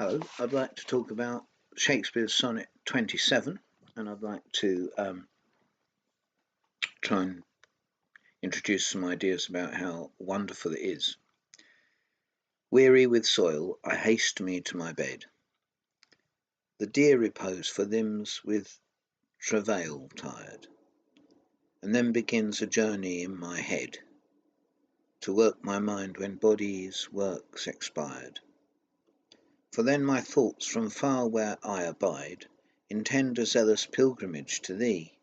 Hello, I'd like to talk about Shakespeare's Sonnet 27, and I'd like to try and introduce some ideas about how wonderful it is. Weary with soil, I haste me to my bed. The dear repose for limbs with travail tired, and then begins a journey in my head to work my mind when body's work's expired. For then my thoughts from far where I abide intend a zealous pilgrimage to thee,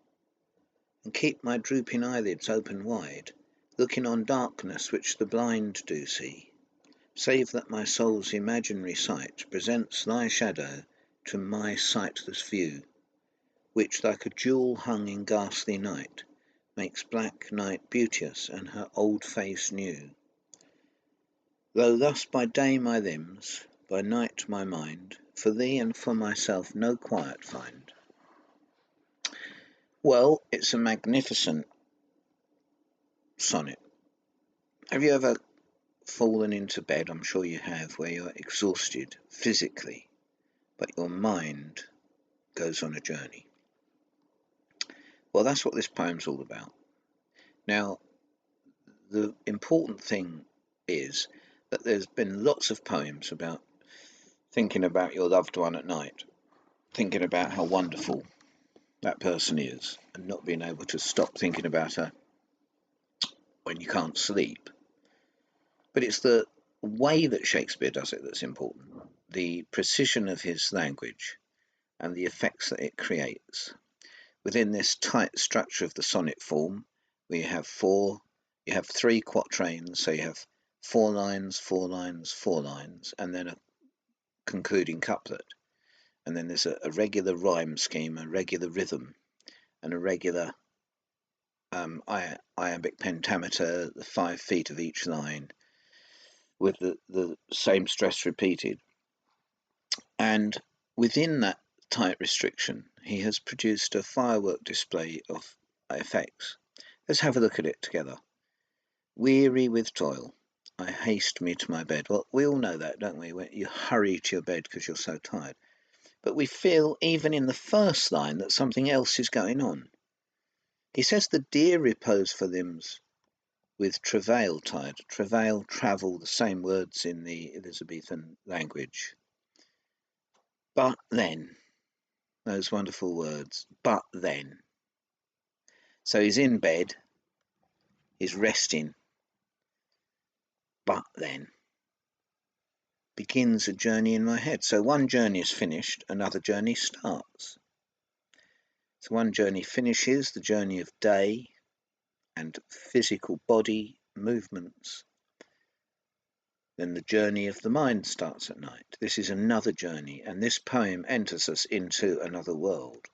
and keep my drooping eyelids open wide, looking on darkness which the blind do see, save that my soul's imaginary sight presents thy shadow to my sightless view, which like a jewel hung in ghastly night makes black night beauteous and her old face new. Though thus by day my limbs, by night my mind, for thee and for myself no quiet find. Well, it's a magnificent sonnet. Have you ever fallen into bed? I'm sure you have, where you're exhausted physically, but your mind goes on a journey. Well, that's what this poem's all about. Now, the important thing is that there's been lots of poems about thinking about your loved one at night, thinking about how wonderful that person is, and not being able to stop thinking about her when you can't sleep. But it's the way that Shakespeare does it that's important, the precision of his language and the effects that it creates. Within this tight structure of the sonnet form, you have three quatrains, so you have 4 lines, 4 lines, 4 lines, and then a concluding couplet. And then there's a regular rhyme scheme, a regular rhythm, and a regular iambic pentameter, the 5 feet of each line, with the same stress repeated. And within that tight restriction, he has produced a firework display of effects. Let's have a look at it together. Weary with toil, I haste me to my bed. Well, we all know that, don't we? When you hurry to your bed because you're so tired. But we feel, even in the first line, that something else is going on. He says the dear repose for limbs with travail tired. Travail, travel, the same words in the Elizabethan language. But then, those wonderful words, but then. So he's in bed, he's resting, but then begins a journey in my head. So one journey is finished, another journey starts. So one journey finishes, the journey of day and physical body movements. Then the journey of the mind starts at night. This is another journey, and this poem enters us into another world.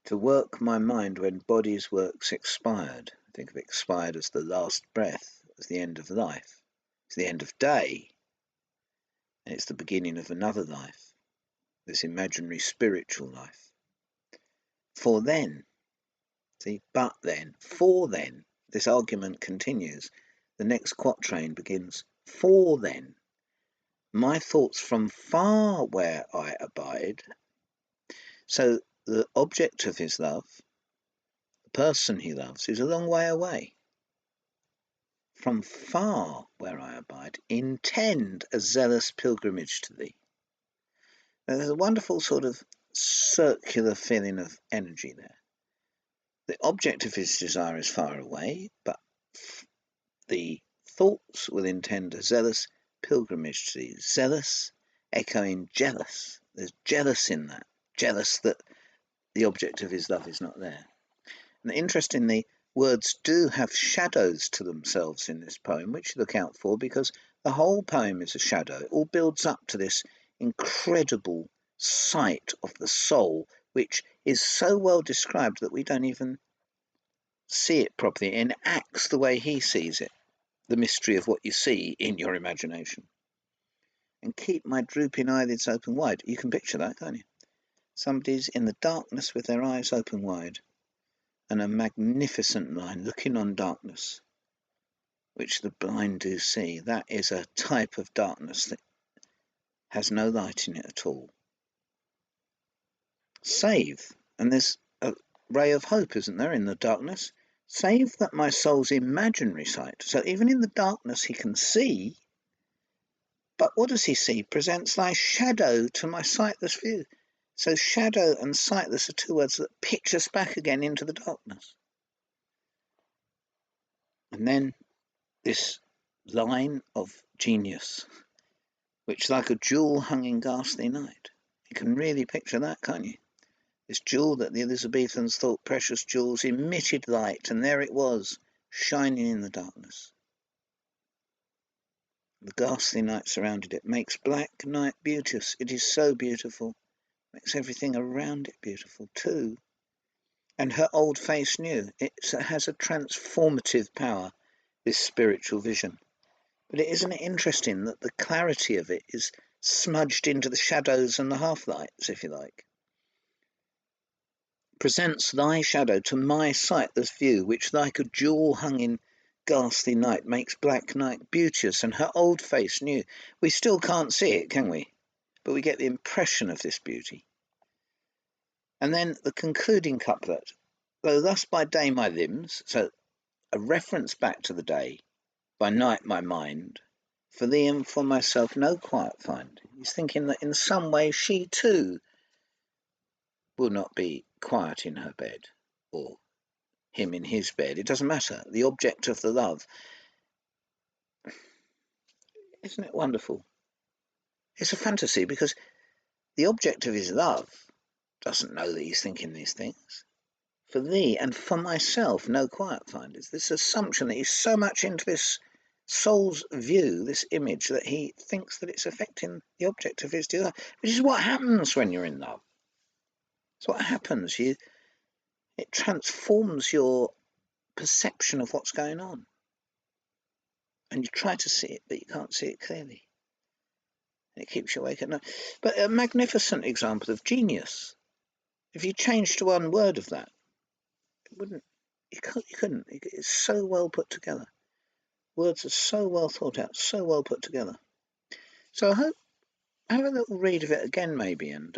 To work my mind when body's work's expired. Think of expired as the last breath, as the end of life. It's the end of day, and it's the beginning of another life, this imaginary spiritual life. For then, see, but then, for then, this argument continues. The next quatrain begins, for then, my thoughts from far where I abide. So the object of his love, the person he loves, is a long way away. From far where I abide, intend a zealous pilgrimage to thee. Now, there's a wonderful sort of circular feeling of energy there. The object of his desire is far away, but the thoughts will intend a zealous pilgrimage to thee. Zealous, echoing jealous. There's jealous in that. Jealous that the object of his love is not there. And interestingly, words do have shadows to themselves in this poem, which you look out for, because the whole poem is a shadow. It all builds up to this incredible sight of the soul, which is so well described that we don't even see it properly. It enacts the way he sees it, the mystery of what you see in your imagination. And keep my drooping eyelids open wide. You can picture that, can't you? Somebody's in the darkness with their eyes open wide, and a magnificent line, looking on darkness, which the blind do see. That is a type of darkness that has no light in it at all. Save, and there's a ray of hope, isn't there, in the darkness? Save that my soul's imaginary sight. So even in the darkness he can see, but what does he see? Presents thy shadow to my sightless view. So shadow and sightless are two words that pitch us back again into the darkness. And then this line of genius, which like a jewel hung in ghastly night. You can really picture that, can't you? This jewel that the Elizabethans thought precious jewels emitted light, and there it was, shining in the darkness. The ghastly night surrounded it, makes black night beauteous. It is so beautiful, makes everything around it beautiful too. And her old face new. It has a transformative power, this spiritual vision. But isn't it interesting that the clarity of it is smudged into the shadows and the half-lights, if you like? Presents thy shadow to my sightless view, which like a jewel hung in ghastly night makes black night beauteous, and her old face new. We still can't see it, can we? But we get the impression of this beauty. And then the concluding couplet, though thus by day my limbs, so a reference back to the day, by night my mind, for thee and for myself no quiet find. He's thinking that in some way she too will not be quiet in her bed, or him in his bed. It doesn't matter. The object of the love. Isn't it wonderful? It's a fantasy because the object of his love doesn't know that he's thinking these things. For thee and for myself, no quiet find. It's this assumption that he's so much into this soul's view, this image, that he thinks that it's affecting the object of his desire, which is what happens when you're in love. It's what happens. It transforms your perception of what's going on. And you try to see it, but you can't see it clearly. And it keeps you awake at night. But a magnificent example of genius. If you changed one word of that, it wouldn't. You couldn't. It's so well put together. Words are so well thought out, so well put together. So I hope have a little read of it again, maybe, and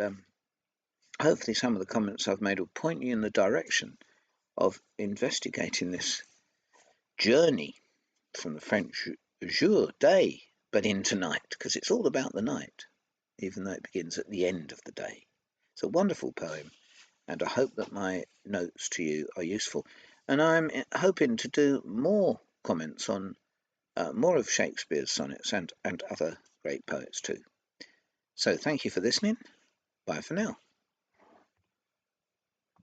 hopefully some of the comments I've made will point you in the direction of investigating this journey from the French jour, day, but into night, because it's all about the night, even though it begins at the end of the day. It's a wonderful poem, and I hope that my notes to you are useful. And I'm hoping to do more comments on more of Shakespeare's sonnets and other great poets too. So thank you for listening. Bye for now.